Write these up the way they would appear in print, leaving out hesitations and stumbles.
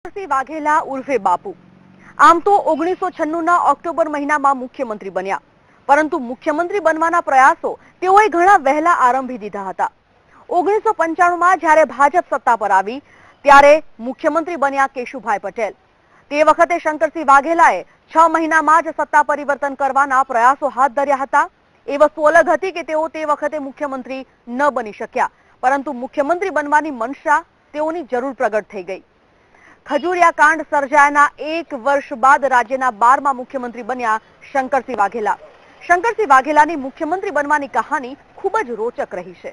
શંકરસિંહ વાઘેલા ઉર્ફે બાપુ આમ તો 1996ના ઓક્ટોબર મહિનામાં મુખ્યમંત્રી બન્યા, પરંતુ મુખ્યમંત્રી બનવાના પ્રયાસો તેઓએ ઘણા વહેલા આરંભી દીધા હતા। 1995માં જ્યારે ભાજપ સત્તા પર આવી ત્યારે મુખ્યમંત્રી બન્યા કેશુભાઈ પટેલ। તે વખતે શંકરસિંહ વાઘેલાએ 6 મહિનામાં જ સત્તા પરિવર્તન કરવાના પ્રયાસો હાથ ધર્યા હતા। એ વસ્તુ અલગ હતી કે તેઓ તે વખતે મુખ્યમંત્રી ન બની શક્યા, પરંતુ મુખ્યમંત્રી બનવાની મનસા તેઓની જરૂર પ્રગટ થઈ ગઈ। ખજૂરિયા કાંડ સર્જાયાના 1 વર્ષ બાદ રાજ્યના 12મા મુખ્યમંત્રી બન્યા શંકરસિંહ વાઘેલા। શંકરસિંહ વાઘેલાની મુખ્યમંત્રી બનવાની કહાની ખૂબ જ રોચક રહી છે।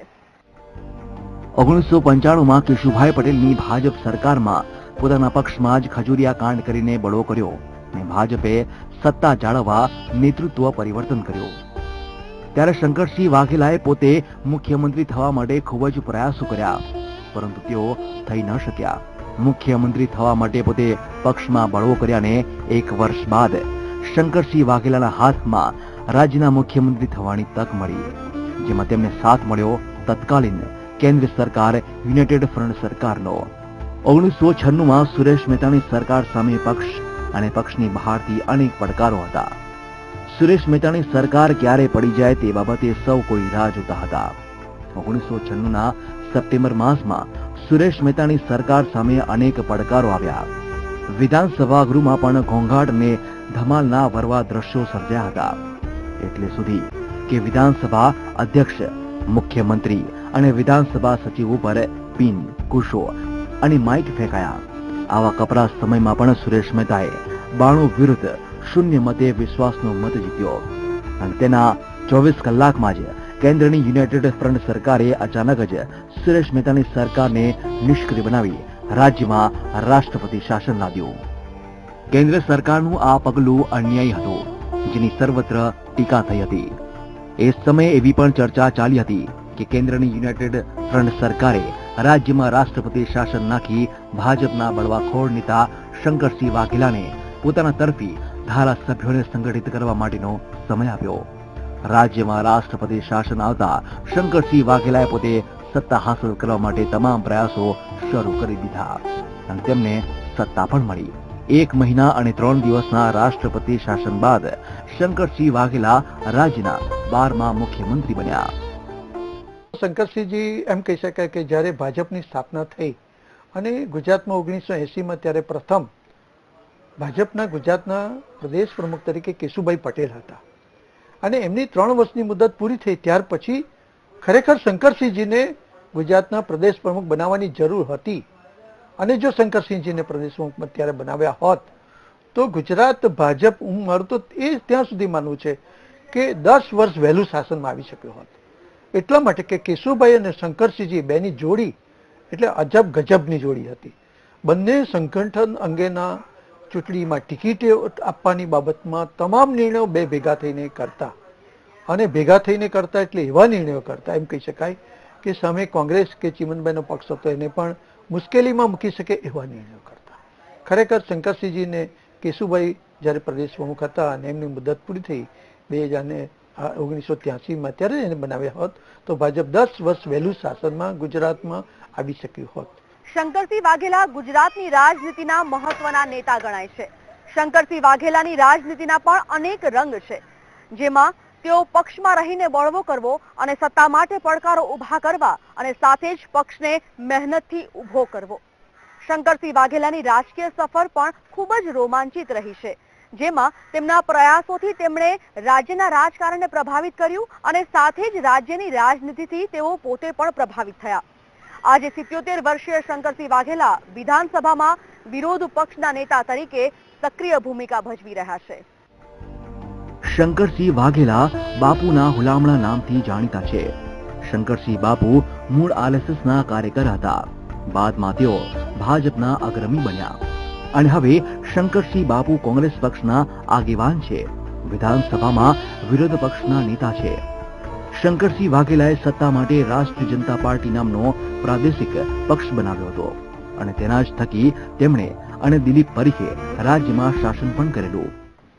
1995માં કેશુભાઈ પટેલની ભાજપ સરકારમાં પોતાના પક્ષમાં જ ખજૂરિયા કાંડ કરીને બળવો કર્યો અને ભાજપે સત્તા જાળવવા નેતૃત્વ પરિવર્તન કર્યું। ત્યારે શંકરસિંહ વાઘેલાએ પોતે મુખ્યમંત્રી થવા માટે ખૂબ જ પ્રયાસો કર્યા, પરંતુ તેઓ થઈ ન શક્યા। મુખ્યમંત્રી થવા માટે પોતે પક્ષમાં બળવો કર્યાને 1 વર્ષ બાદ શંકરસિંહ વાઘેલાના હાથમાં રાજ્યના મુખ્યમંત્રી થવાની તક મળી, જેમાં તેમને સાથ મળ્યો તત્કાલીન કેન્દ્ર સરકાર યુનાઇટેડ ફ્રન્ટ સરકારનો। 1996માં સુરેશ મહેતાની સરકાર સામે પક્ષ અને પક્ષની બહારથી અનેક પડકારો હતા। સુરેશ મહેતાની સરકાર ક્યારે પડી જાય તે બાબતે સૌ કોઈ રાહ જોતા હતા। 1996ના સપ્ટેમ્બર માસમાં સુરેશ મહેતાની સરકાર સામે અનેક પડકારો આવ્યા। વિધાનસભા ગૃહમાં પણ ઘોંઘાટ અને ધમાલના ભરવા દ્રશ્યો સર્જાયા હતા, એટલે સુધી કે વિધાનસભા અધ્યક્ષ, મુખ્યમંત્રી અને વિધાનસભા સચિવ ઉપર પિન, કુશો અને માઇક ફેંકાયા। આવા કપરા સમયમાં પણ સુરેશ મહેતાએ 92 વિરુદ્ધ 0 મતે વિશ્વાસનો મત જીત્યો અને તેના 24 કલાકમાં જ કેન્દ્રની યુનાઇટેડ ફ્રન્ટ સરકારે અચાનક જ સુરેશ મહેતાની સરકારને નિષ્ક્રિય બનાવી રાજ્યમાં રાષ્ટ્રપતિ શાસન લાદ્યું। કેન્દ્ર સરકારનું આ પગલું અન્યાયી હતું, જેની સર્વત્ર ટીકા થઈ હતી। એ સમયે એવી પણ ચર્ચા ચાલી હતી કે કેન્દ્રની યુનાઇટેડ ફ્રન્ટ સરકારે રાજ્યમાં રાષ્ટ્રપતિ શાસન નાખી ભાજપના બળવાખોર નેતા શંકરસિંહ વાઘેલાને પોતાના તરફી ધારાસભ્યોને સંગઠિત કરવા માટેનો સમય આપ્યો। રાજ્યમાં રાષ્ટ્રપતિ શાસન આવતા શંકરસિંહ વાઘેલાએ પોતે સત્તા હાંસલ કરવા માટે તમામ પ્રયાસો શરૂ કરી દીધા અને તેમને સત્તા પણ મળી। 1 મહિના અને 3 દિવસના રાષ્ટ્રપતિ શાસન બાદ શંકરસિંહ વાઘેલા રાજ્યના 12મા મુખ્યમંત્રી બન્યા। શંકરસિંહજી એમ કહી શકાય કે જ્યારે ભાજપની સ્થાપના થઈ અને ગુજરાતમાં 1980માં ત્યારે પ્રથમ ભાજપના ગુજરાતના પ્રદેશ પ્રમુખ તરીકે કેશુભાઈ પટેલ હતા અને એમની 3 વર્ષની મુદત પૂરી થઈ ત્યાર પછી ખરેખર શંકરસિંહજીને ગુજરાતના પ્રદેશ પ્રમુખ બનાવવાની જરૂર હતી અને જો શંકરસિંહજીને પ્રદેશ પ્રમુખ ત્યારે બનાવ્યા હોત તો ગુજરાત ભાજપ, મારું તો એ ત્યાં સુધી માનવું છે કે 10 વર્ષ વહેલું શાસનમાં આવી શક્યું હોત। એટલા માટે કે કેશુભાઈ અને શંકરસિંહજી બેની જોડી એટલે અજબ ગજબની જોડી હતી। બંને સંગઠન અંગેના ચૂંટણીમાં ટિકિટો આપવાની બાબતમાં તમામ નિર્ણયો બે ભેગા થઈને કરતા અને ભેગા થઈને કરતા એટલે એવા નિર્ણયો કરતા એમ કહી શકાય કે સામે કોંગ્રેસ કે ચીમનભાઈનો પક્ષ હતો એને પણ મુશ્કેલીમાં મૂકી શકે એવા નિર્ણયો કરતા। ખરેખર શંકરસિંહજીને કેશુભાઈ જ્યારે પ્રદેશ પ્રમુખ હતા અને એમની મુદત પૂરી થઈ 1983માં ત્યારે એને બનાવ્યા હોત તો ભાજપ 10 વર્ષ વહેલું શાસનમાં ગુજરાતમાં આવી શક્યું હોત। શંકરસિંહ વાઘેલા ગુજરાતની રાજનીતિના મહત્વના નેતા ગણાય છે। શંકરસિંહ વાઘેલાની રાજનીતિના પણ અનેક રંગ છે, જેમાં તેઓ પક્ષમાં રહીને બળવો કરવો અને સત્તા માટે પડકારો ઊભા કરવા અને સાથે જ પક્ષને મહેનતથી ઊભો કરવો। શંકરસિંહ વાઘેલાની રાજકીય સફર પણ ખૂબ જ રોમાંચિત રહી છે, જેમાં તેમના પ્રયાસોથી તેમણે રાજ્યના રાજકારણને પ્રભાવિત કર્યું અને સાથે જ રાજ્યની રાજનીતિથી તેઓ પોતે પણ પ્રભાવિત થયા। આજે 77 વર્ષીય શંકરસિંહ વાઘેલા વિધાનસભામાં વિરોધ પક્ષના નેતા તરીકે સક્રિય ભૂમિકા ભજવી રહ્યા છે। શંકરસિંહ વાઘેલા બાપુના હુલામણા નામથી જાણીતા છે। શંકરસિંહ બાપુ મૂળ આરએસએસના કાર્યકર હતા, બાદમાં તેઓ ભાજપના અગ્રણી બન્યા અને હવે શંકરસિંહ બાપુ કોંગ્રેસ પક્ષના આગેવાન છે, વિધાનસભામાં વિરોધ પક્ષના નેતા છે। શંકરસિંહ વાઘેલાએ સત્તા માટે રાષ્ટ્રીય જનતા પાર્ટી નામનો પ્રાદેશિક પક્ષ બનાવ્યો હતો અને તેના જ થકી તેમણે અને દિલીપ પરીખે રાજ્યમાં શાસન પણ કરેલું।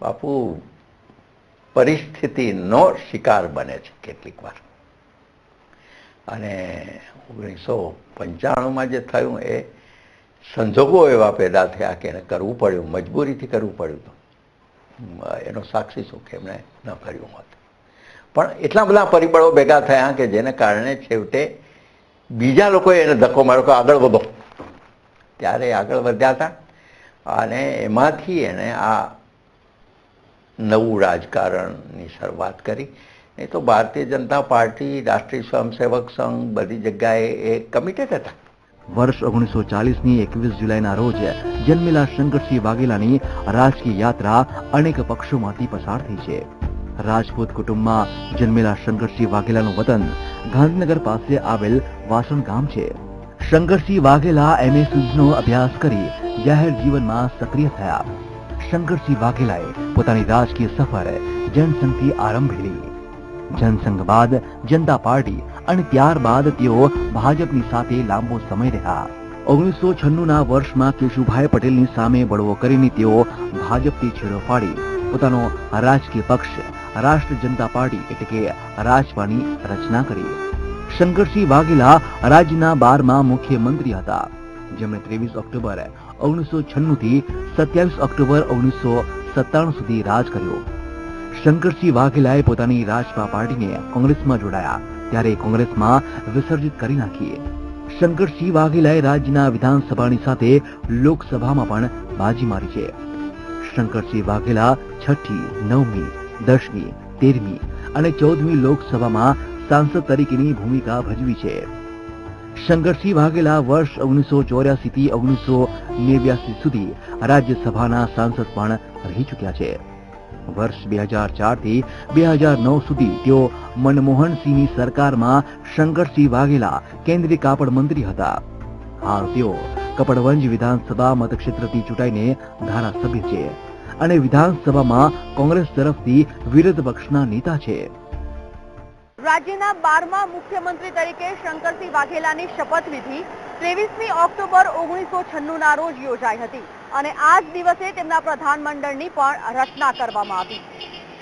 બાપુ પરિસ્થિતિનો શિકાર બને છે કેટલીક વાર અને 1995માં જે થયું એ સંજોગો એવા પેદા થયા કે એને કરવું પડ્યું, મજબૂરીથી કરવું પડ્યું. તો એનો સાક્ષી શું કે એમણે ન કર્યું હોત. પણ એટલા બધા પરિબળો ભેગા થયા કે જેને કારણે છેવટે બીજા લોકોએ એને ધક્કો માર્યો કે આગળ વધો. ત્યારે આગળ વધ્યા હતા અને એમાંથી એને આ નવું રાજકારણની શરૂઆત કરી. નહીં તો ભારતીય જનતા પાર્ટી, રાષ્ટ્રીય સ્વયંસેવક સંઘ બધી જગ્યાએ એ કમિટેડ હતા. વર્ષ 1940ની 21 જુલાઈના રોજ જન્મેલા શંકરસિંહ વાઘેલાની રાજકીય યાત્રા અનેક પક્ષોમાંથી પસાર થઈ છે. રાજપૂત કુટુંબમાં જન્મેલા શંકરસિંહ વાઘેલાનું વતન ગાંધીનગર પાસે આવેલ વાસણ ગામ છે. શંકરસિંહ વાઘેલા MA સુધીનો અભ્યાસ કરી જાહેર જીવનમાં સક્રિય થયા. શંકરસિંહ વાઘેલાએ પોતાની રાજકીય સફર જનસંઘથી આરંભેલી. જનસંઘ બાદ જનતા પાર્ટી અને ત્યારબાદ તેઓ ભાજપની સાથે લાંબો સમય રહ્યા. 1996ના વર્ષમાં કેશુભાઈ પટેલની સામે બળવો કરીને તેઓ ભાજપથી છેડો ફાડી પોતાનો રાજકીય પક્ષ રાષ્ટ્રીય જનતા પાર્ટી એટલે કે રાજપાની રચના કરી. શંકરસિંહ વાઘેલા રાજ્યના 12મા મુખ્યમંત્રી હતા, જેમણે 23 ઓક્ટોબર 1996 થી 27 ઓક્ટોબર 1997 સુધી રાજ કર્યો. શંકરસિંહ વાઘેલાએ પોતાની રાજપા પાર્ટીને કોંગ્રેસમાં જોડાયા ત્યારે કોંગ્રેસમાં વિસર્જિત કરી નાખી. શંકરસિંહ વાઘેલાએ રાજ્યના વિધાનસભાની સાથે લોકસભામાં પણ બાજી મારી છે. શંકરસિંહ વાઘેલા 6ઠી, 9મી, 10મી, 13મી અને 14મી લોકસભામાં સાંસદ તરીકેની ભૂમિકા ભજવી છે. શંકરસિંહ વાઘેલા વર્ષ 1984 થી 1989 સુધી રાજ્યસભાના સાંસદ પણ રહી ચૂક્યા છે. વર્ષ 2004 થી 2009 સુધી તેઓ મનમોહનસિંહની સરકારમાં શંકરસિંહ વાઘેલા કેન્દ્રીય કાપડ મંત્રી હતા. હાલ તેઓ કપડવંજ વિધાનસભા મતક્ષેત્રથી ચૂંટાઈને ધારાસભ્ય છે અને વિધાનસભામાં કોંગ્રેસ તરફથી વિરોધ પક્ષના નેતા છે. રાજ્યના 12મા મુખ્યમંત્રી તરીકે શંકરસિંહ વાઘેલાની શપથવિધિ 23મી ઓક્ટોબર 1996ના રોજ યોજાઈ હતી અને આ જ દિવસે તેમના પ્રધાનમંડળની પણ રચના કરવામાં આવી.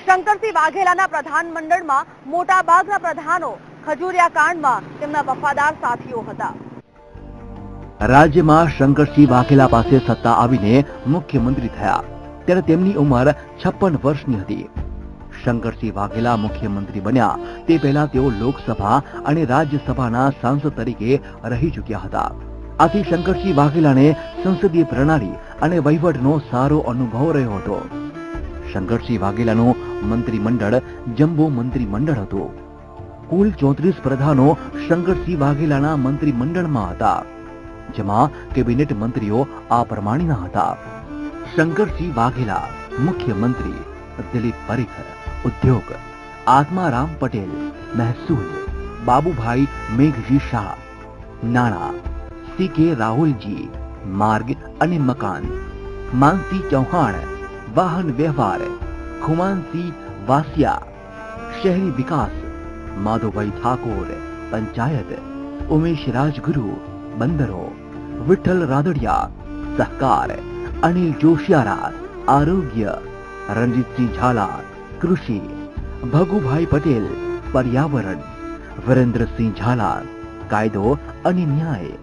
શંકરસિંહ વાઘેલાના પ્રધાનમંડળમાં મોટાભાગના પ્રધાનો ખજૂરિયા કાંડમાં તેમના વફાદાર સાથીઓ હતા. રાજ્યમાં શંકરસિંહ વાઘેલા પાસે સત્તા આવીને મુખ્યમંત્રી થયા ત્યારે તેમની ઉંમર 56 વર્ષની હતી. શંકરસિંહ વાઘેલા મુખ્યમંત્રી બન્યા તે પહેલા તેઓ લોકસભા અને રાજ્યસભાના સાંસદ તરીકે રહી ચૂક્યા હતા. આથી શંકરસિંહ વાઘેલાને સંસદીય પ્રણાલી અને વહીવટનો સારો અનુભવ રહ્યો હતો. શંકરસિંહ વાઘેલાનું મંત્રીમંડળ જમ્બો મંત્રીમંડળ હતું. કુલ 34 પ્રધાનો શંકરસિંહ વાઘેલાના મંત્રીમંડળમાં હતા, જેમાં કેબિનેટ મંત્રીઓ આ પ્રમાણેના હતા: શંકરસિંહ વાઘેલા મુખ્યમંત્રી, દિલીપ પરીખ ઉદ્યોગ, આત્મારામ પટેલ મહેસૂલ, બાબુભાઈ મેઘજી શાહ નાણાં, CK રાહુલજી માર્ગ અને મકાન, માનસી ચૌહાણ વાહન વ્યવહાર, ખુમાનસિંહ વાસિયા શહેરી વિકાસ, માધવભાઈ ઠાકોર પંચાયત, ઉમેશ રાજગુરુ બંદરો, વિઠ્ઠલ રાદડિયા સહકાર, અનિલ જોશિયારા આરોગ્ય, રણજીતસિંહ ઝાલા કૃષિ, ભગુભાઈ પટેલ પર્યાવરણ, વિરેન્દ્રસિંહ ઝાલા કાયદો અને ન્યાય,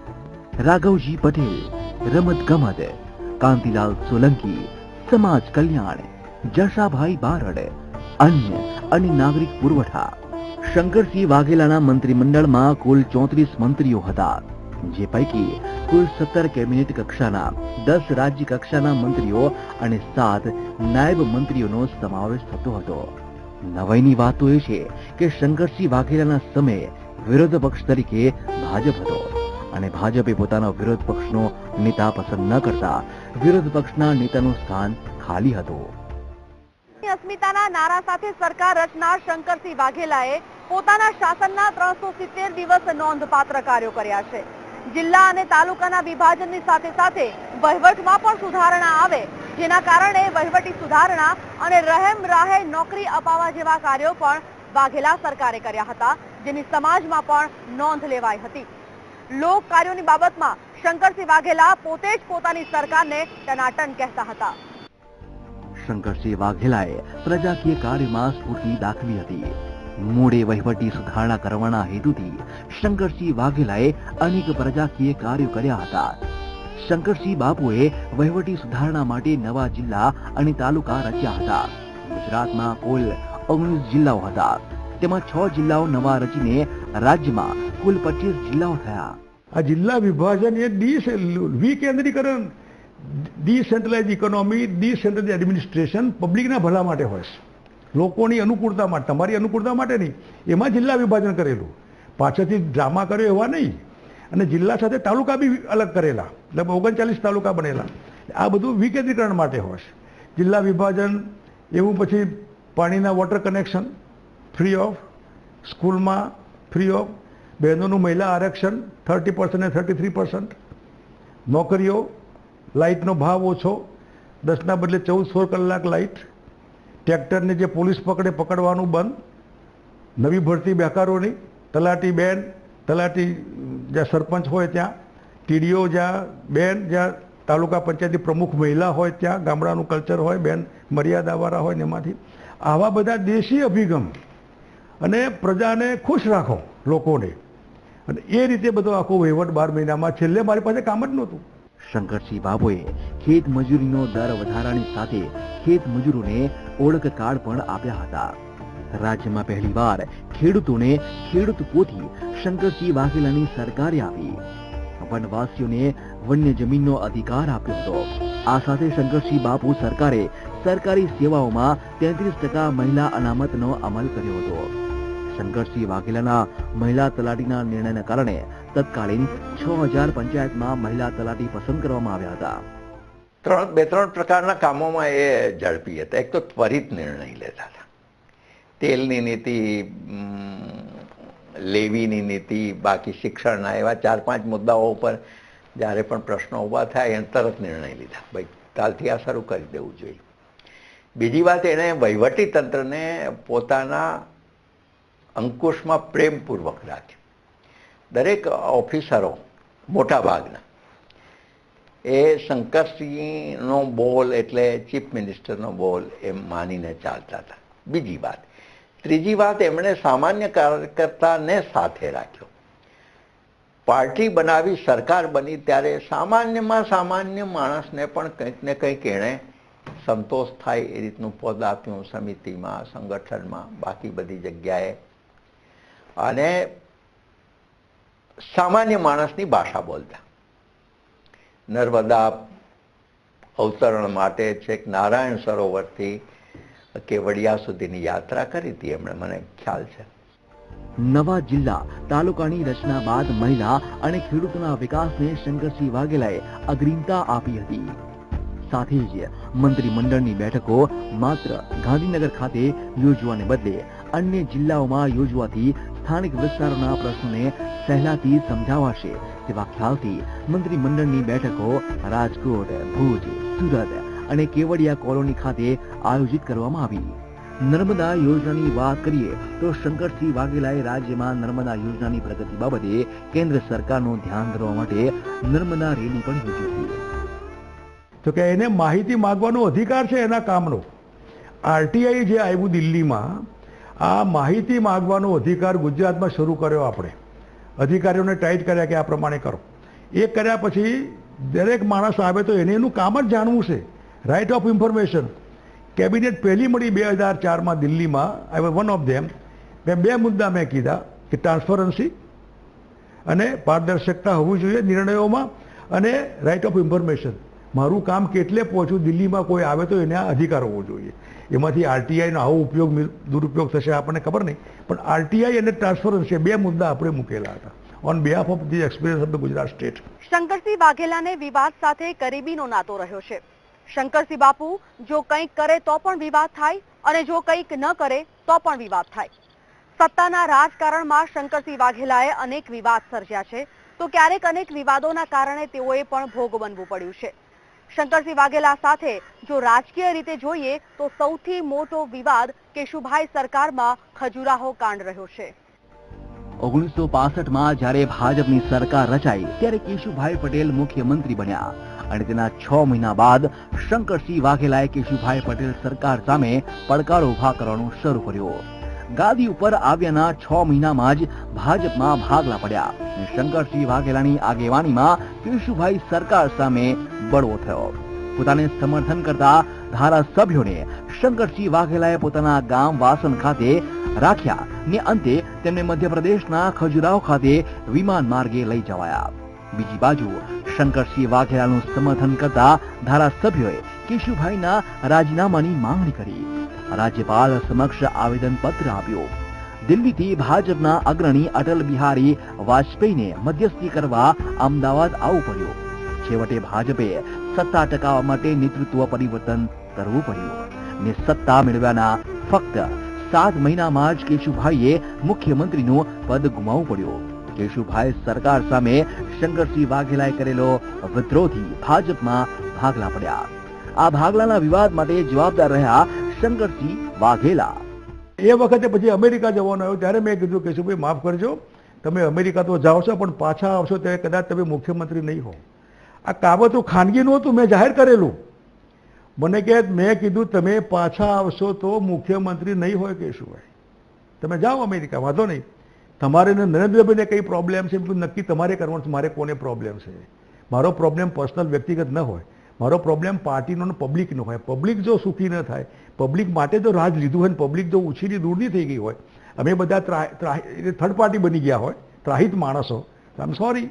રાઘવજી પટેલ રમત ગમત, કાંતિલાલ સોલંકી સમાજ કલ્યાણ, જશાભાઈ બારડ અન્ય અને નાગરિક પુરવઠા. શંકરસિંહ વાઘેલાના મંત્રીમંડળમાં કુલ 34 મંત્રીઓ હતા, જે પૈકી કુલ 17 કેબિનેટ કક્ષાના, 10 રાજ્ય કક્ષાના મંત્રીઓ અને 7 નાયબ મંત્રીઓનો સમાવેશ થતો હતો. નવાઈની વાત તો એ છે કે શંકરસિંહ વાઘેલાના સમયે વિરોધ પક્ષ તરીકે ભાજપ હતો અને ભાજપે પોતાનો વિરોધ પક્ષનો નેતા પસંદ ન કરતા વિરોધ પક્ષના નેતાનું સ્થાન ખાલી હતું. અસ્મિતાના નારા સાથે સરકાર રચનાર શંકરસિંહ વાઘેલાએ પોતાના શાસનના 370 દિવસ નોંધપાત્ર કાર્યો કર્યા છે. જિલ્લા અને તાલુકાના વિભાજનની સાથે સાથે વહીવટમાં પણ સુધારણા આવે, જેના કારણે વહીવટી સુધારણા અને રહેમ રાહે નોકરી અપાવવા જેવા કાર્યો પણ વાઘેલા સરકારે કર્યા હતા, જેની સમાજમાં પણ નોંધ લેવાઈ હતી. લોક કાર્યોની બાબતમાં શંકરસિંહ વાઘેલા પોતે જ પોતાની સરકારને ટનાટન કહેતા હતા. શંકરસિંહ વાઘેલાએ પ્રજાકીય કાર્યમાં સ્ફૂર્તિ દાખવી હતી. મૂળે વહીવટી સુધારણા કરવાના હેતુથી શંકરસિંહ વાઘેલાએ અનેક પ્રજાકીય કાર્યો કર્યા હતા. શંકરસિંહ બાપુએ વહીવટી સુધારણા માટે નવા જિલ્લા અને તાલુકા રચ્યા હતા. ગુજરાતમાં કુલ 19 જિલ્લાઓ હતા, તેમાં 6 જિલ્લાઓ નવા રચીને રાજ્યમાં કુલ 25 જિલ્લાઓ થયા. આ જિલ્લા વિભાજન એ વિકેન્દ્રીકરણ, ડિસેન્ટ્રલાઇઝ ઇકોનોમી, ડિસેન્ટ્રલાઇઝ એડમિનિસ્ટ્રેશન પબ્લિકના ભલા માટે હોય છે, લોકોની અનુકૂળતા માટે, તમારી અનુકૂળતા માટે નહીં. એમાં જિલ્લા વિભાજન કરેલું, પાછળથી ડ્રામા કર્યો એવા નહીં. અને જિલ્લા સાથે તાલુકા બી અલગ કરેલા, એટલે 39 તાલુકા બનેલા. આ બધું વિકેન્દ્રીકરણ માટે હોય છે. જિલ્લા વિભાજન એવું, પછી પાણીના વોટર કનેક્શન ફ્રી ઓફ, સ્કૂલમાં ફ્રી ઓફ, બહેનોનું મહિલા આરક્ષણ 30% અને 33%, નોકરીઓ, લાઇટનો ભાવ ઓછો, 10ના બદલે 14-16 કલાક લાઇટ, ટ્રેક્ટરને જે પોલીસ પકડે પકડવાનું બંધ, નવી ભરતી બેકારોની, તલાટી બેન, તલાટી જ્યાં સરપંચ હોય ત્યાં, ટીડીઓ જ્યાં બેન, જ્યાં તાલુકા પંચાયતી પ્રમુખ મહિલા હોય ત્યાં, ગામડાનું કલ્ચર હોય, બેન મર્યાદાવાળા હોય ને એમાંથી આવા બધા દેશી અભિગમ અને પ્રજાને ખુશ રાખો લોકોને, અને એ રીતે બધો આખો વહીવટ 12 મહિનામાં. છેલ્લે મારી પાસે કામ જ નહોતું. શંકરસિંહ બાપુએ ખેત મજૂરીનો દર વધારાની સાથે ખેત મજૂરોને ઓળખ કાર્ડ પણ આપ્યા હતા. રાજ્યમાં પહેલીવાર ખેડૂતોને ખેડૂત પોથી શંકરસિંહ વાઘેલાની સરકારે આપી. વનવાસીઓને વન્ય જમીનનો અધિકાર આપ્યો હતો. આ સાથે શંકરસિંહ બાપુ સરકારે સરકારી સેવાઓમાં 33% મહિલા અનામતનો અમલ કર્યો હતો. શંકરસિંહ વાઘેલાના મહિલા તલાટીના નિર્ણયના કારણે તત્કાલીન 6000 પંચાયતમાં મહિલા તલાટી પસંદ કરવામાં આવ્યા હતા. બે ત્રણ પ્રકારના કામોમાં એ ઝડપી હતા. એક તો ત્વરિત નિર્ણય લેતા હતા. તેલની નીતિ, લેવીની નીતિ, બાકી શિક્ષણના એવા 4-5 મુદ્દાઓ ઉપર જ્યારે પણ પ્રશ્નો ઊભા થાય એને તરત નિર્ણય લીધા, ભાઈ કાલથી આ શરૂ કરી દેવું જોઈએ. બીજી વાત, એણે વહીવટી તંત્રને પોતાના અંકુશમાં પ્રેમપૂર્વક રાખ્યું. દરેક ઓફિસરો મોટા ભાગના એ શંકરસિંહનો બોલ એટલે ચીફ મિનિસ્ટરનો બોલ એમ માનીને ચાલતા હતા. બીજી વાત. ત્રીજી વાત, એમણે સામાન્ય કાર્યકર્તાને સાથે રાખ્યો. પાર્ટી બનાવી, સરકાર બની ત્યારે સામાન્યમાં સામાન્ય માણસને પણ કંઈક ને કંઈક એણે સંતોષ થાય એ રીતનું પદ આપ્યું, સમિતિમાં, સંગઠનમાં, બાકી બધી જગ્યાએ. અને સામાન્ય માણસની ભાષા બોલતા. નર્મદા અવતરણ માટે છેક નારાયણ સરોવરથી કેવડિયા સુધીની યાત્રા કરી હતી એમણે, મને ખ્યાલ છે. નવા જિલ્લા તાલુકાની રચના બાદ મહિલા અને ખેડૂતોના વિકાસને શંકરસિંહ વાઘેલાએ અગ્રિમતા આપી હતી. સાથે જ મંત્રીમંડળની બેઠકો માત્ર ગાંધીનગર ખાતે યોજવાને બદલે અન્ય જિલ્લાઓમાં યોજવાથી સ્થાનિક વિસ્તારોના પ્રશ્નોને સહેલાથી સમજાવાશે તેવા ખ્યાલથી મંત્રીમંડળની બેઠકો રાજકોટ, ભુજ, સુરત અને કેવડિયા કોલોની ખાતે આયોજિત કરવામાં આવી. નર્મદા યોજનાની વાત કરીએ તો શંકરસિંહ વાઘેલાએ રાજ્યમાં નર્મદા યોજનાની પ્રગતિ બાબતે કેન્દ્ર સરકારનું ધ્યાન દોરવા માટે નર્મદા રેલી પણ યોજી હતી. તો કે એને માહિતી માંગવાનો અધિકાર છે એના કામનો. આરટીઆઈ જે આવ્યું દિલ્હીમાં, આ માહિતી માંગવાનો અધિકાર ગુજરાતમાં શરૂ કર્યો આપણે. અધિકારીઓને ટાઈટ કર્યા કે આ પ્રમાણે કરો. એ કર્યા પછી દરેક માણસ આવે તો એને એનું કામ જ જાણવું છે. Right of information. કેબિનેટ પહેલી મળી 2004માં દિલ્હીમાં. I was one of them. મેં 2 મુદ્દા મેં કીધા કે ટ્રાન્સપરન્સી અને પારદર્શકતા હોવી જોઈએ નિર્ણયોમાં, અને રાઇટ ઓફ ઇન્ફોર્મેશન. મારું કામ કેટલે પહોંચ્યું, દિલ્હીમાં કોઈ આવે તો એને આ અધિકાર હોવો જોઈએ. એમાંથી આરટીઆઈનો આવો ઉપયોગ દુરુપયોગ થશે આપણને ખબર નહીં, પણ આરટીઆઈ અને ટ્રાન્સપરન્સી 2 મુદ્દા આપણે મૂકેલા હતા on behalf of the experience of the Gujarat state. Shankarsinh વાઘેલાને વિવાદ સાથે કરીબીનો નાતો રહ્યો છે. શંકરસિંહ બાપુ જો કંઈક કરે તો પણ વિવાદ થાય, અને જો કંઈક ન કરે તો પણ વિવાદ થાય. સત્તાના રાજકારણમાં શંકરસિંહ વાઘેલાએ અનેક વિવાદ સર્જ્યા છે, તો ક્યારેક અનેક વિવાદોના કારણે તેઓએ પણ ભોગ બનવું પડ્યું છે. શંકરસિંહ વાઘેલા સાથે જો રાજકીય રીતે જોઈએ તો સૌથી મોટો વિવાદ કેશુભાઈ સરકારમાં ખજુરાહો કાંડ રહ્યો છે. 1965માં જ્યારે ભાજપની સરકાર રચાઈ ત્યારે કેશુભાઈ પટેલ મુખ્યમંત્રી બન્યા, અને તેના 6 મહિના બાદ શંકરસિંહ વાઘેલાએ કેશુભાઈ પટેલ સરકાર સામે પડકારો ઉભા કરવાનું શરૂ કર્યો. ગાદી ઉપર આવ્યાના 6 મહિનામાં જ ભાજપમાં ભાગલા પડ્યા અને શંકરસિંહ વાઘેલાની આગેવાનીમાં કેશુભાઈ સરકાર સામે બળવો થયો. પોતાને સમર્થન કરતા ધારાસભ્યોને શંકરસિંહ વાઘેલાએ પોતાના ગામ વાસણ ખાતે રાખ્યા ને અંતે તેમને મધ્યપ્રદેશના ખજુરાહો ખાતે વિમાન માર્ગે લઈ જવાયા. બીજી બાજુ શંકરસિંહ વાઘેલાનું સમર્થન કરતા ધારાસભ્યોએ કેશુભાઈના રાજીનામાની માંગણી કરી. રાજ્યપાલ સમક્ષ આવેદન પત્ર આપ્યું. દિલ્હીથી ભાજપના અગ્રણી અટલ બિહારી વાજપેયીને મધ્યસ્થી કરવા અમદાવાદ આવવું પડ્યું. છેવટે ભાજપે સત્તા ટકાવવા માટે નેતૃત્વ પરિવર્તન કરવું પડ્યું ને સત્તા મેળવ્યાના ફક્ત 7 મહિનામાં જ કેશુભાઈએ મુખ્યમંત્રીનું પદ ગુમાવવું પડ્યું. કેશુભાઈ સરકાર સામે શંકરસિંહ વાઘેલાએ કરેલો વિદ્રોહથી ભાજપમાં ભાગલા પડ્યા. આ ભાગલાના વિવાદ માટે જવાબદાર રહ્યા શંકરસિંહ વાઘેલા. એ વખતે પછી અમેરિકા જવાનો આવ્યો ત્યારે મેં કીધું કેશુભાઈ માફ કરજો, તમે અમેરિકા તો જાઓ છો પણ પાછા આવશો ત્યારે કદાચ તમે મુખ્યમંત્રી નહીં હો. આ કાવતરું ખાનગી નહોતું, મેં જાહેર કરેલું. મને કહે મેં કીધું તમે પાછા આવશો તો મુખ્યમંત્રી નહીં હોય કેશુભાઈ, તમે જાઓ અમેરિકા, વાંધો નહીં. તમારે નરેન્દ્રભાઈને કઈ પ્રોબ્લેમ છે નક્કી તમારે કરવાનું છે, મારે કોને પ્રોબ્લેમ છે. મારો પ્રોબ્લેમ પર્સનલ વ્યક્તિગત ન હોય, મારો પ્રોબ્લેમ પાર્ટીનો અને પબ્લિકનો હોય. પબ્લિક જો સુખી ન થાય, પબ્લિક માટે જો રાજ લીધું હોય ને પબ્લિક જો ઉછીની દૂરની થઈ ગઈ હોય, અમે બધા થર્ડ પાર્ટી બની ગયા હોય, ત્રાહિત માણસો, આઈ એમ સોરી.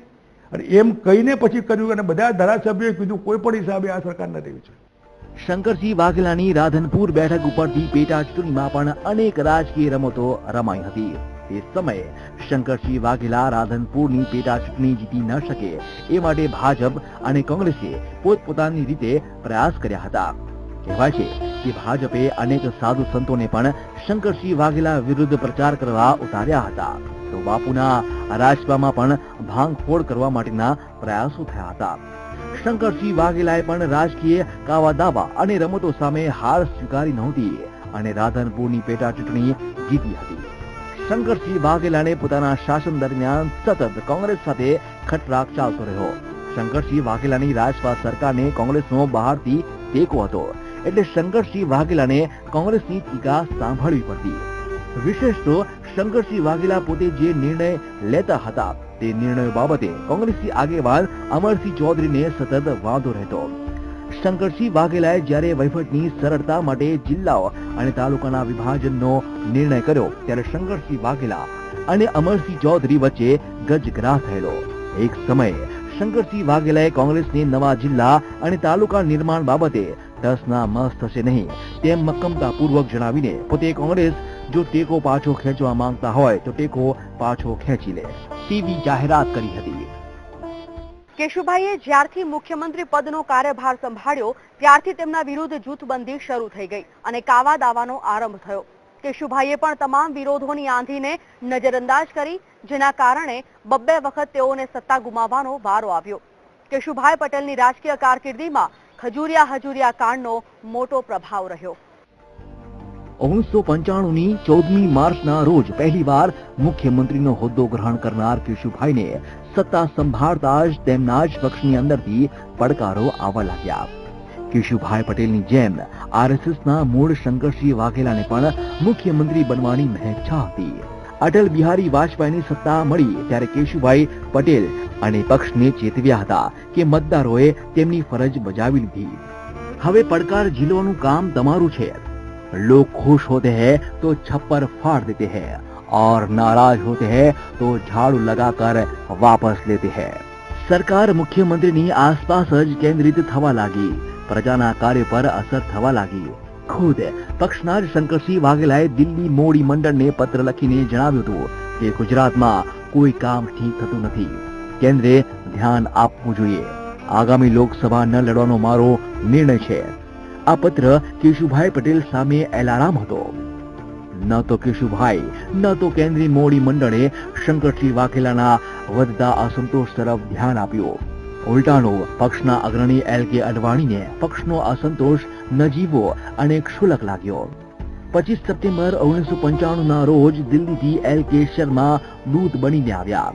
અને એમ કહીને પછી કર્યું અને બધા ધારાસભ્યોએ કીધું કોઈ પણ હિસાબે આ સરકાર ન રહેવી છે. શંકરસિંહ વાઘેલાની રાધનપુર બેઠક ઉપરથી પેટા ચૂંટણીમાં પણ અનેક રાજકીય રમતો રમાઈ હતી. તે સમયે શંકરસિંહ વાઘેલા રાધનપુરની પેટા ચૂંટણી જીતી ન શકે એ માટે ભાજપ અને કોંગ્રેસે પોતપોતાની રીતે પ્રયાસ કર્યા હતા. કહેવાય છે કે ભાજપે અનેક સાધુ સંતોને પણ શંકરસિંહ વાઘેલા વિરુદ્ધ પ્રચાર કરવા ઉતાર્યા હતા. તો બાપુના રાજસભામાં પણ ભાંગફોડ કરવા માટેના પ્રયાસો થયા હતા. શંકરસિંહ વાઘેલાએ પણ રાજકીય કાવાદાવા અને રમતો સામે હાર સ્વીકારી નહોતી અને રાધનપુરની પેટા ચૂંટણી જીતી હતી. શંકરસિંહ વાઘેલાને પોતાના શાસન દરમિયાન સતત કોંગ્રેસ સાથે ખટરાગ ચાલતો રહ્યો. શંકરસિંહ વાઘેલાની રાજપા સરકારને કોંગ્રેસનો બહારથી ટેકો હતો, એટલે શંકરસિંહ વાઘેલાને કોંગ્રેસની ટીકા સાંભળવી પડતી. વિશેષ તો શંકરસિંહ વાઘેલા પોતે જે નિર્ણય લેતા હતા તે નિર્ણયો બાબતે કોંગ્રેસી આગેવાન અમરસિંહ ચૌધરીને સતત વાંધો રહેતો. શંકરસિંહ વાઘેલાએ જ્યારે વહીવટની સરળતા માટે જિલ્લાઓ અને તાલુકાના વિભાજનનો નિર્ણય કર્યો ત્યારે શંકરસિંહ વાઘેલા અને અમરસિંહ ચૌધરી વચ્ચે ગજગરાહ થયેલો. એક સમયે શંકરસિંહ વાઘેલાએ કોંગ્રેસને નવા જિલ્લા અને તાલુકા નિર્માણ બાબતે ટસના મસ થશે નહીં તેમ મક્કમતાપૂર્વક જણાવીને પોતે કોંગ્રેસ જો ટેકો પાછો ખેંચવા માંગતા હોય તો ટેકો પાછો ખેંચી લે તેવી જાહેરાત કરી હતી. કેશુભાઈએ જ્યારથી મુખ્યમંત્રી પદનો કાર્યભાર સંભાળ્યો ત્યારથી તેમના વિરુદ્ધ જૂથબંધી શરૂ થઈ ગઈ અને કાવા દાવાનો આરંભ થયો. કેશુભાઈએ પણ તમામ વિરોધોની આંધીને નજરઅંદાજ કરી, જેના કારણે 2 વખત તેઓને સત્તા ગુમાવવાનો વારો આવ્યો. કેશુભાઈ પટેલની રાજકીય કારકિર્દીમાં ખજુરિયા કાંડનો મોટો પ્રભાવ રહ્યો. 1995ની 14મી માર્ચના રોજ પહેલીવાર મુખ્યમંત્રીનો હોદ્દો ગ્રહણ કરનાર કેશુભાઈને સત્તા સંભાળતા જ તેમના જ પક્ષની અંદરથી પડકારો આવવા લાગ્યા. કેશુભાઈ પટેલની જેમ આરએસએસના મૂળ શંકરસિંહ વાઘેલાને પણ મુખ્યમંત્રી બનવાની મહેચ્છા હતી. અટલ બિહારી વાજપેયીની સત્તા મળી ત્યારે કેશુભાઈ પટેલ અને પક્ષને ચેતવ્યા હતા કે મતદારોએ તેમની ફરજ બજાવી લીધી. હવે પડકાર ઝીલવાનું કામ તમારું છે. लोग खुश होते हैं तो छप्पर फाड़ देते हैं और नाराज होते हैं तो झाड़ू लगाकर वापस लेते हैं. सरकार मुख्यमंत्रीની આસપાસ જ કેન્દ્રિત થવા લાગી. પ્રજાના કાર્ય પર અસર થવા લાગી. ખુદ પક્ષના જ શંકરસિંહ વાઘેલાએ દિલ્હી મોડી મંડળને પત્ર લખીને જણાવ્યું હતું કે ગુજરાતમાં કોઈ કામ ઠીક થતું નથી. કેન્દ્રે ધ્યાન આપવું જોઈએ. આગામી લોકસભા ન લડવાનો મારો નિર્ણય છે. આ પત્ર કેશુભાઈ પટેલ સામે એલાર્મ હતો. ન તો કેશુભાઈ ન તો કેન્દ્રીય મોડી મંડળે શંકરસિંહ વાઘેલાના વધતા અસંતોષ તરફ ધ્યાન આપ્યું. ઉલટાનો પક્ષના અગ્રણી એલ.કે. અડવાણીને પક્ષનો અસંતોષ નજીવો અને ક્ષુલક લાગ્યો. 25 સપ્ટેમ્બર 1995ના રોજ દિલ્હીથી એલ.કે. શર્મા દૂત બનીને આવ્યા.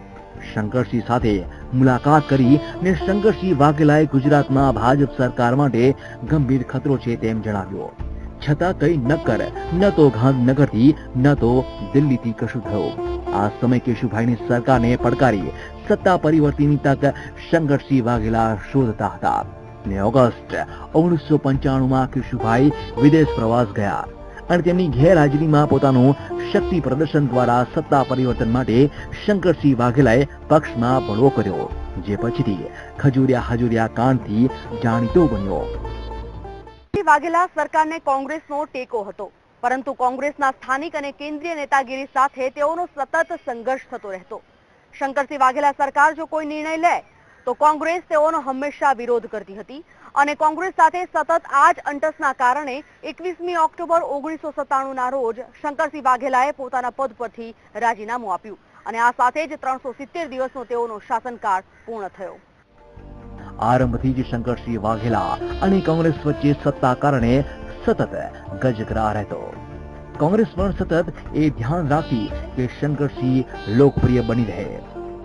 શંકરસિંહ સાથે મુલાકાત કરી ને શંકરસિંહ વાઘેલાએ ગુજરાતમાં ભાજપ સરકાર માટે ગંભીર ખતરો છે તેમ જણાવ્યું. છતાં કઈ ન કર, ન તો ગાંધીનગરથી ન તો દિલ્હીથી કશું થયું. આ સમય કેશુભાઈની સરકારને પડકારી સત્તા પરિવર્તનની તક શંકરસિંહ વાઘેલા શોધતા હતા. ને ઓગસ્ટ 1995માં કેશુભાઈ વિદેશ પ્રવાસ ગયા અને તેમની ગેરહાજરીમાં પોતાનું શક્તિ પ્રદર્શન દ્વારા સત્તા પરિવર્તન માટે શંકરસિંહ વાઘેલાએ પક્ષમાં બળવો કર્યો, જે પછીથી ખજુરિયા કાંડથી જાણીતો બન્યો. વાઘેલા સરકારને કોંગ્રેસનો ટેકો હતો, પરંતુ કોંગ્રેસના સ્થાનિક અને કેન્દ્રીય નેતાગીરી સાથે તેઓનો સતત સંઘર્ષ થતો રહેતો. શંકરસિંહ વાઘેલા સરકાર જો કોઈ નિર્ણય લે તો કોંગ્રેસ તેઓનો હંમેશા વિરોધ કરતી હતી અને કોંગ્રેસ સાથે સતત આ જ અંટસના કારણે 21મી ઓક્ટોબર 1997ના રોજ શંકરસિંહ વાઘેલાએ પોતાના પદ પરથી રાજીનામું આપ્યું અને આ સાથે જ 370 દિવસનો તેઓનો શાસનકાળ પૂર્ણ થયો. આરંભથી જ શંકરસિંહ વાઘેલા અને કોંગ્રેસ વચ્ચે સત્તા કારણે સતત ગજગરા રહેતો. કોંગ્રેસ પણ સતત એ ધ્યાન રાખતી કે શંકરસિંહ લોકપ્રિય બની રહે.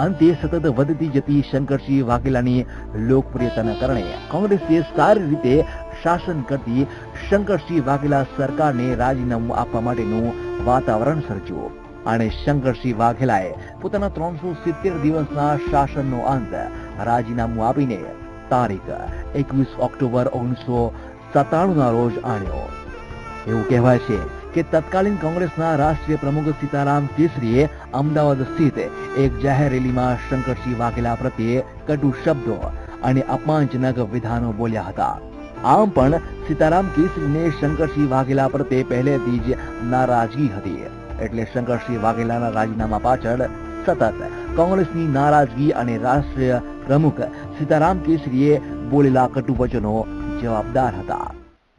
અંતે સતત વધતી જતી શંકરસિંહ વાઘેલાની લોકપ્રિયતાના કારણે કોંગ્રેસે સારી રીતે શાસન કરતી શંકરસિંહ વાઘેલા સરકારને રાજીનામું આપવા માટેનું વાતાવરણ સર્જ્યું અને શંકરસિંહ વાઘેલાએ પોતાના 370 દિવસના શાસનનો અંત રાજીનામું આપીને તારીખ 21 ઓક્ટોબર 1997ના રોજ આણ્યો. એવું કહેવાય છે કે તત્કાલીન કોંગ્રેસના રાષ્ટ્રીય પ્રમુખ સીતારામ કેસરીએ અમદાવાદ સ્થિત એક જાહેર રેલીમાં શંકરસિંહ વાઘેલા પ્રત્યે કટુ શબ્દો અને અપમાનજનક વિધાનો બોલ્યા હતા. આમ પણ સીતારામ કેસરીને શંકરસિંહ વાઘેલા પ્રત્યે પહેલેથી જ નારાજગી હતી, એટલે શંકરસિંહ વાઘેલાના રાજીનામા પાછળ સતત કોંગ્રેસની નારાજગી અને રાષ્ટ્રીય પ્રમુખ સીતારામ કેસરીએ બોલેલા કટુ વચનો જવાબદાર હતા.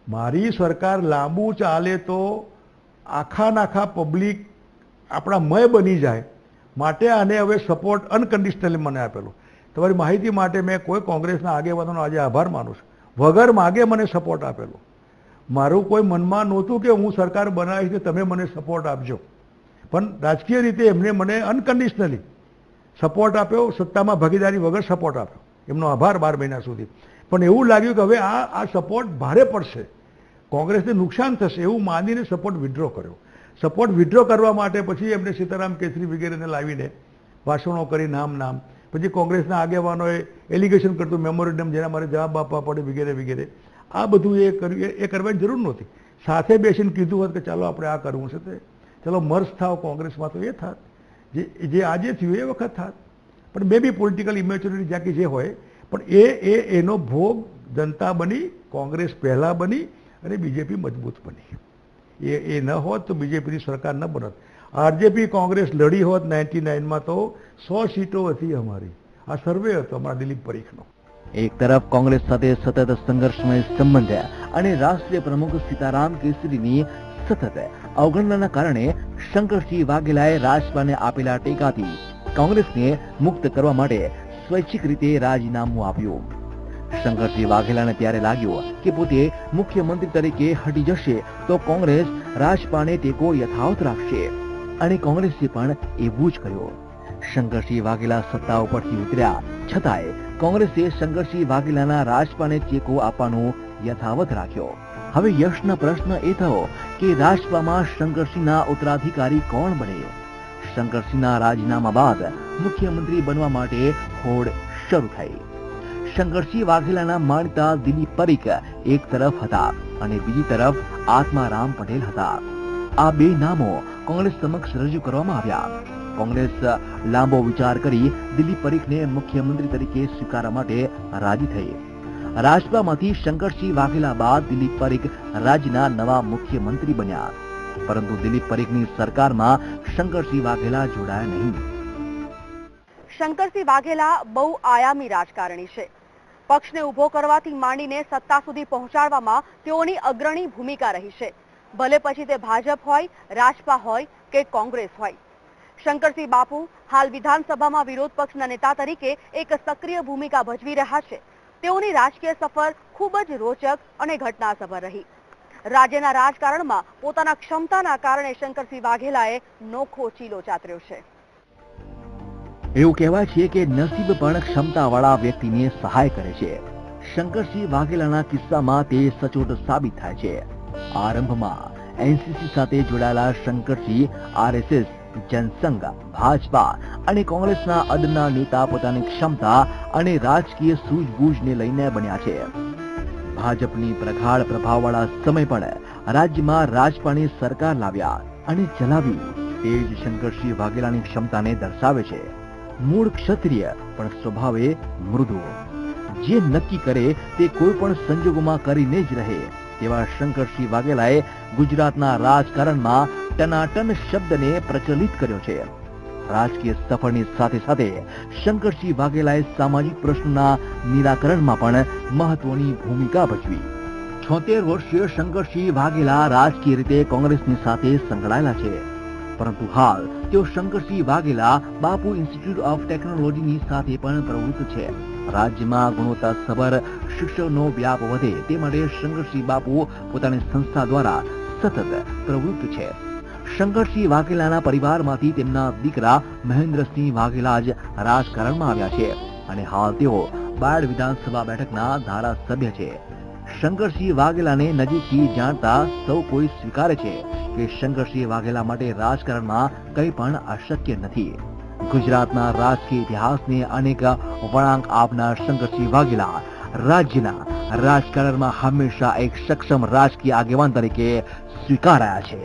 મારી સરકાર લાંબુ ચાલે તો આખા પબ્લિક આપણા મય બની જાય માટે આને હવે સપોર્ટ અનકન્ડિશનલી મને આપેલો. તમારી માહિતી માટે મેં કોઈ કોંગ્રેસના આગેવાનોનો આજે આભાર માનું છું. વગર માગે મને સપોર્ટ આપેલો. મારું કોઈ મનમાં નહોતું કે હું સરકાર બનાવીશ કે તમે મને સપોર્ટ આપજો, પણ રાજકીય રીતે એમને મને અનકન્ડિશનલી સપોર્ટ આપ્યો, સત્તામાં ભાગીદારી વગર સપોર્ટ આપ્યો. એમનો આભાર 12 મહિના સુધી. પણ એવું લાગ્યું કે હવે આ સપોર્ટ ભારે પડશે, કોંગ્રેસને નુકસાન થશે એવું માનીને સપોર્ટ વિડ્રો કર્યો. સપોર્ટ વિડ્રો કરવા માટે પછી એમને સીતારામ કેસરી વગેરેને લાવીને ભાષણો કરી નામ પછી કોંગ્રેસના આગેવાનોએ એલિગેશન કરતું મેમોરેન્ડમ જેના મારે જવાબ આપવા પડે વગેરે આ બધું એ કર્યું. એ કરવાની જરૂર નહોતી. સાથે બેસીને કીધું હોત કે ચાલો આપણે આ કરવું છે તે ચાલો મર્જ થાવ કોંગ્રેસમાં તો એ થાત, જે આજે થયું એ વખત થાત. પણ બે બી પોલિટિકલ ઇમેચ્યોરિટી જ્યાં કે જે હોય, પણ એનો ભોગ જનતા બની, કોંગ્રેસ પહેલા બની અને બીજેપી મજબૂત બની. એ ન હોત તો બીજેપીની સરકાર ન બનત. આરજેપી કોંગ્રેસ લડી હોત 99માં તો 100 સીટો હતી અમારી. આ સર્વે હતો અમારા દિલીપ પરીખનો. એક તરફ કોંગ્રેસ સાથે સતત સંઘર્ષમય સંબંધ અને રાષ્ટ્રીય પ્રમુખ સીતારામ કેસરીની સતત અવગણનાના કારણે શંકરસિંહ વાઘેલાએ રાજપાને આપેલા ટેકાથી કોંગ્રેસને મુક્ત કરવા માટે સ્વૈચ્છિક રીતે રાજીનામું આપ્યું. શંકરસિંહ વાઘેલાને ત્યારે લાગ્યું કે પોતે મુખ્યમંત્રી તરીકે હટી જશે તો કોંગ્રેસ રાજપાને ટેકો યથાવત રાખશે અને કોંગ્રેસે પણ એવું જ કર્યું. શંકરસિંહ વાઘેલા સત્તા ઉપરથી ઉતર્યા છતાંય કોંગ્રેસે શંકરસિંહ વાઘેલાના રાજપાને ટેકો આપવાનું યથાવત રાખ્યો. હવે યશનો પ્રશ્ન એ થયો કે રાજપામાં શંકરસિંહના ઉત્તરાધિકારી કોણ બને. શંકરસિંહના રાજીનામા બાદ મુખ્યમંત્રી બનવા માટે હોડ શરૂ થઈ. શંકરસિંહ વાઘેલાના માનતા દિલીપ પરીખ એક તરફ હતા અને બીજી તરફ આત્મારામ પટેલ હતા. આ બે નામો કોંગ્રેસ સમક્ષ રજૂ કરવામાં આવ્યા. કોંગ્રેસ લાંબો વિચાર કરી દિલીપ પરીખને મુખ્યમંત્રી તરીકે સ્વીકારવા માટે રાજી થઈ. રાજપામાંથી શંકરસિંહ વાઘેલા બાદ દિલીપ પરીખ રાજ્યના નવા મુખ્યમંત્રી બન્યા, પરંતુ દિલીપ પરીખની સરકારમાં શંકરસિંહ વાઘેલા જોડાયા નહીં. શંકરસિંહ વાઘેલા બહુ આયામી રાજકારણી છે. પક્ષને ઉભો કરવાથી માંડીને સત્તા સુધી પહોંચાડવામાં તેઓની અગ્રણી ભૂમિકા રહી છે, ભલે પછી તે ભાજપ હોય, રાજપા હોય કે કોંગ્રેસ હોય. શંકરસિંહ બાપુ હાલ વિધાનસભામાં વિરોધ પક્ષના નેતા તરીકે એક સક્રિય ભૂમિકા ભજવી રહ્યા છે. તેઓની રાજકીય સફર ખૂબ જ રોચક અને ઘટનાસભર રહી. રાજ્યના રાજકારણમાં પોતાના ક્ષમતાના કારણે શંકરસિંહ વાઘેલાએ નોખો ચીલો ચાતર્યો છે. એવું કહેવાય છે કે નસીબ પણ ક્ષમતાવાળા વ્યક્તિને સહાય કરે છે. શંકરસિંહ વાઘેલાના કિસ્સામાં તે સચોટ સાબિત થાય છે. આરંભમાં એનસીસી સાથે જોડાયેલા શંકરસિંહ આરએસએસ, જનસંઘ, ભાજપા અને કોંગ્રેસના અદના નેતા પોતાની ક્ષમતા અને રાજકીય સૂઝબૂઝને લઈને બન્યા છે. ભાજપની પ્રગાઢ પ્રભાવવાળા સમય પણ રાજ્યમાં રાજપાની સરકાર લાવ્યા અને ચલાવી. તે જ શંકરસિંહ વાઘેલાની ક્ષમતાને દર્શાવે છે. મૂળ ક્ષત્રિય પણ સ્વભાવે મૃદુ, જે નક્કી કરે તે કોઈ પણ સંજોગોમાં કરીને જ રહે તેવા શંકરસિંહ વાઘેલાએ ગુજરાતના રાજકારણમાં ટનાટન શબ્દને પ્રચલિત કર્યો છે. રાજકીય સફરની સાથે સાથે શંકરસિંહ વાઘેલાએ સામાજિક પ્રશ્નોના નિરાકરણમાં પણ મહત્વની ભૂમિકા ભજવી. 76 વર્ષીય શંકરસિંહ વાઘેલા રાજકીય રીતે કોંગ્રેસની સાથે સંકળાયેલા છે, પરંતુ હાલ તેઓ શંકરસિંહ વાઘેલા બાપુ ઇન્સ્ટિટ્યૂટ ઓફ ટેકનોલોજીની સાથે પણ પ્રવૃત્ત છે. રાજ્યમાં ગુણવત્તાસભર શિક્ષણનો વ્યાપ વધે તે માટે શંકરસિંહ બાપુ પોતાની સંસ્થા દ્વારા સતત પ્રવૃત્ત છે. શંકરસિંહ વાઘેલાના પરિવારમાંથી તેમના દીકરા મહેન્દ્રસિંહ વાઘેલા જ રાજકારણમાં આવ્યા છે અને હાલ તેઓ બાયડ વિધાનસભા બેઠકના ધારાસભ્ય છે. શંકરસિંહ વાઘેલાને નજીકથી જાણતા સૌ કોઈ સ્વીકારે છે કે શંકરસિંહ વાઘેલા માટે રાજકારણમાં કંઈ પણ અશક્ય નથી. ગુજરાતના રાજકીય ઇતિહાસને અનેક વળાંક આપનાર શંકરસિંહ વાઘેલા રાજ્યના રાજકારણમાં હંમેશા એક સક્ષમ રાજકીય આગેવાન તરીકે સ્વીકારાયા છે.